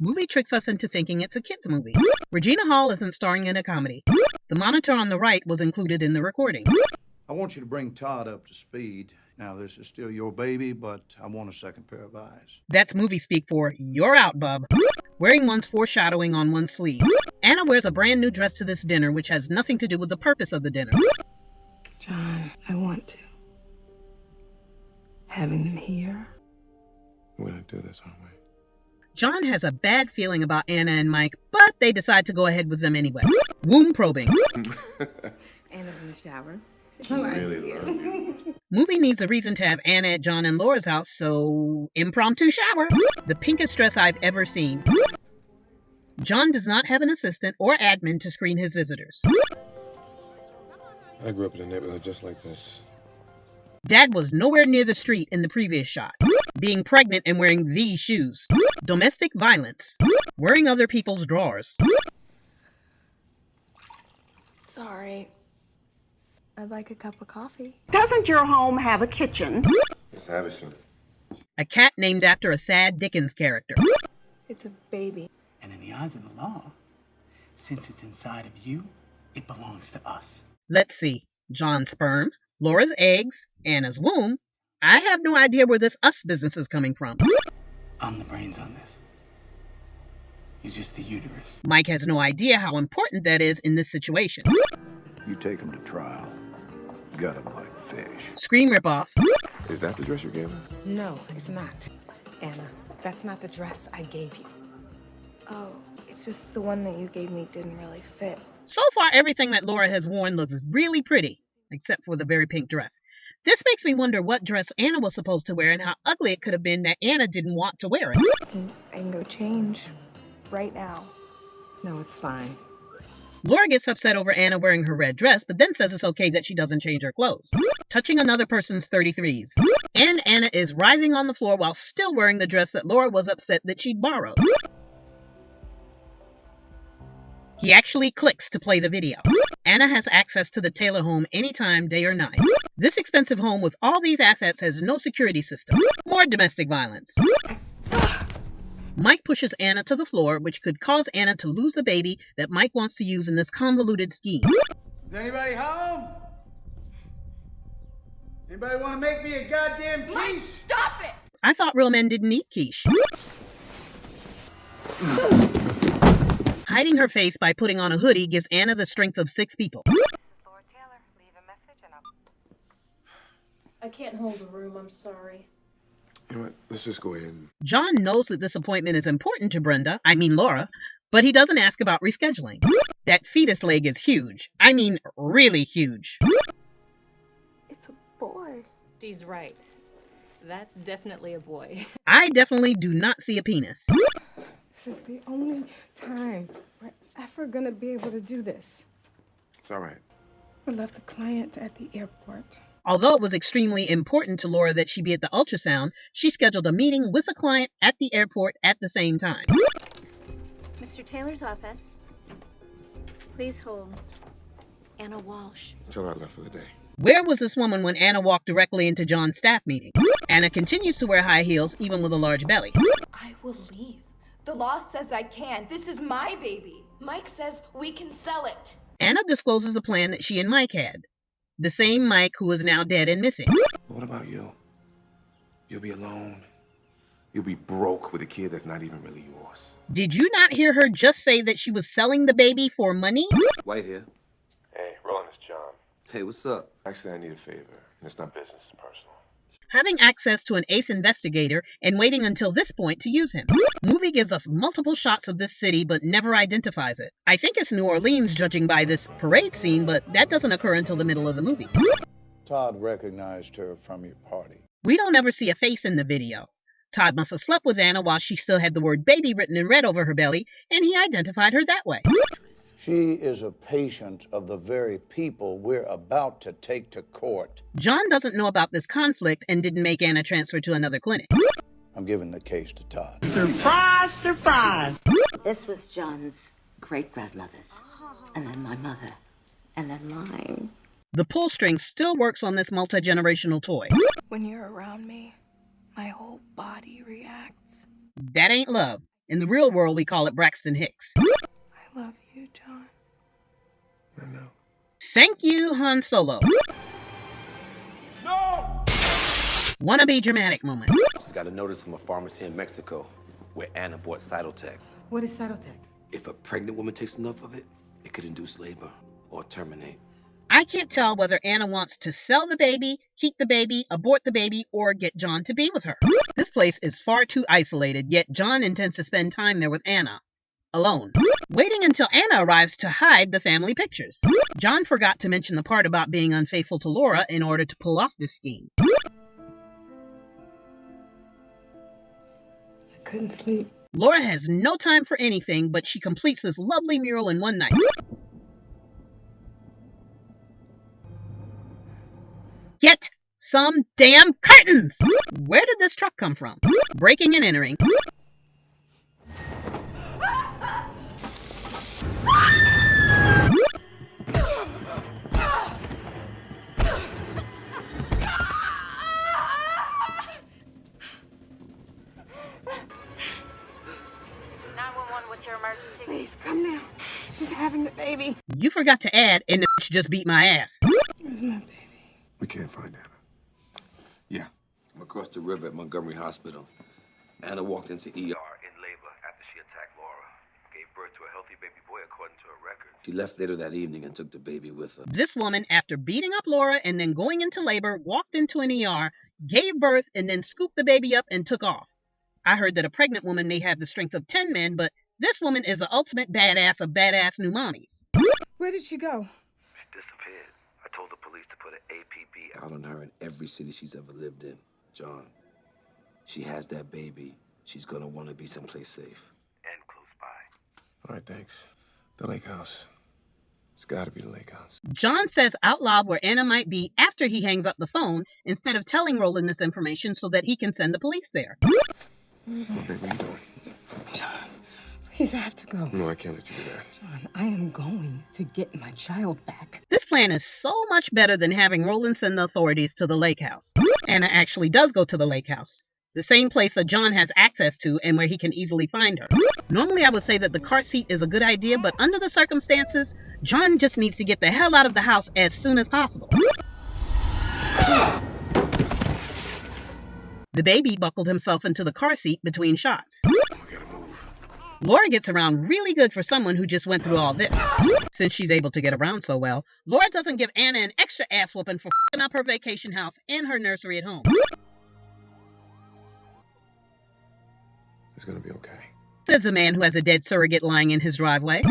Movie tricks us into thinking it's a kids' movie. Regina Hall isn't starring in a comedy. The monitor on the right was included in the recording. I want you to bring Todd up to speed. Now, this is still your baby, but I want a second pair of eyes. That's movie speak for, "You're out, bub." Wearing one's foreshadowing on one's sleeve. Anna wears a brand new dress to this dinner, which has nothing to do with the purpose of the dinner. John, I want to. Having them here. We're gonna do this, aren't we? John has a bad feeling about Anna and Mike, but they decide to go ahead with them anyway. Womb probing. Anna's in the shower. Really love you. Movie needs a reason to have Anna at John and Laura's house, so impromptu shower. The pinkest dress I've ever seen. John does not have an assistant or admin to screen his visitors. I grew up in a neighborhood just like this. Dad was nowhere near the street in the previous shot. Being pregnant and wearing these shoes. Domestic violence. Wearing other people's drawers. Sorry. I'd like a cup of coffee. Doesn't your home have a kitchen? It's Havisham. A cat named after a sad Dickens character. It's a baby. And in the eyes of the law, since it's inside of you, it belongs to us. Let's see. John's sperm, Laura's eggs, Anna's womb. I have no idea where this us business is coming from. I'm the brains on this. You're just the uterus. Mike has no idea how important that is in this situation. You take him to trial. Gut him like fish. Scream ripoff. Is that the dress you gave her? No, it's not. Anna, that's not the dress I gave you. Oh, it's just the one that you gave me didn't really fit. So far, everything that Laura has worn looks really pretty, except for the very pink dress. This makes me wonder what dress Anna was supposed to wear and how ugly it could have been that Anna didn't want to wear it. I can go change right now. No, it's fine. Laura gets upset over Anna wearing her red dress, but then says it's okay that she doesn't change her clothes. Touching another person's 33s. And Anna is writhing on the floor while still wearing the dress that Laura was upset that she'd borrowed. He actually clicks to play the video. Anna has access to the Taylor home anytime, day or night. This expensive home with all these assets has no security system. More domestic violence. Mike pushes Anna to the floor, which could cause Anna to lose the baby that Mike wants to use in this convoluted scheme. Is anybody home? Anybody want to make me a goddamn quiche? Mike, stop it! I thought real men didn't eat quiche. Hiding her face by putting on a hoodie gives Anna the strength of 6 people. Lord Taylor, leave a message and I can't hold a room, I'm sorry. You know what? Let's just go ahead and... John knows that this appointment is important to Laura, but he doesn't ask about rescheduling. That fetus leg is huge. I mean, really huge. It's a boy. She's right. That's definitely a boy. I definitely do not see a penis. This is the only time we're ever gonna be able to do this. It's all right. I left the client at the airport. Although it was extremely important to Laura that she be at the ultrasound, she scheduled a meeting with a client at the airport at the same time. Mr. Taylor's office. Please hold. Anna Walsh. Tell her I left for the day. Where was this woman when Anna walked directly into John's staff meeting? Anna continues to wear high heels, even with a large belly. I will leave. The law says I can. This is my baby. Mike says we can sell it. Anna discloses the plan that she and Mike had. The same Mike who is now dead and missing. What about you? You'll be alone. You'll be broke with a kid that's not even really yours. Did you not hear her just say that she was selling the baby for money? White here. Hey, Roland, it's John. Hey, what's up? Actually, I need a favor. And it's not business, it's personal. Having access to an ace investigator and waiting until this point to use him. Movie gives us multiple shots of this city but never identifies it. I think it's New Orleans judging by this parade scene, but that doesn't occur until the middle of the movie. Todd recognized her from your party. We don't ever see a face in the video. Todd must have slept with Anna while she still had the word baby written in red over her belly, and he identified her that way. She is a patient of the very people we're about to take to court. John doesn't know about this conflict and didn't make Anna transfer to another clinic. I'm giving the case to Todd. Surprise, surprise! This was John's great-grandmother's, and then my mother, and then mine. The pull string still works on this multi-generational toy. When you're around me, my whole body reacts. That ain't love. In the real world, we call it Braxton Hicks. I love you, John. I know. Thank you, Han Solo. No! Wannabe dramatic moment. Just got a notice from a pharmacy in Mexico where Anna bought Cytotec. What is Cytotec? If a pregnant woman takes enough of it, it could induce labor or terminate. I can't tell whether Anna wants to sell the baby, keep the baby, abort the baby, or get John to be with her. This place is far too isolated, yet John intends to spend time there with Anna. Alone. Waiting until Anna arrives to hide the family pictures. John forgot to mention the part about being unfaithful to Laura in order to pull off this scheme. I couldn't sleep. Laura has no time for anything, but she completes this lovely mural in one night. Get some damn curtains! Where did this truck come from? Breaking and entering. Please, come now. She's having the baby. You forgot to add, and the bitch just beat my ass. Where's my baby? We can't find Anna. Yeah. I'm across the river at Montgomery Hospital. Anna walked into ER in labor after she attacked Laura. Gave birth to a healthy baby boy according to her record. She left later that evening and took the baby with her. This woman, after beating up Laura and then going into labor, walked into an ER, gave birth, and then scooped the baby up and took off. I heard that a pregnant woman may have the strength of 10 men, but this woman is the ultimate badass of badass new mommies. Where did she go? She disappeared. I told the police to put an APB out on her in every city she's ever lived in. John, she has that baby. She's gonna want to be someplace safe. And close by. All right, thanks. The lake house. It's gotta be the lake house. John says out loud where Anna might be after he hangs up the phone, instead of telling Roland this information so that he can send the police there. Oh, baby, what are you doing? John, please, I have to go. No, I can't let you do that. John, I am going to get my child back. This plan is so much better than having Roland send the authorities to the lake house. Anna actually does go to the lake house, the same place that John has access to and where he can easily find her. Normally I would say that the car seat is a good idea, but under the circumstances, John just needs to get the hell out of the house as soon as possible. The baby buckled himself into the car seat between shots. We gotta move. Laura gets around really good for someone who just went through all this. Since she's able to get around so well, Laura doesn't give Anna an extra ass whooping for f***ing up her vacation house and her nursery at home. It's gonna be okay. Says the man who has a dead surrogate lying in his driveway.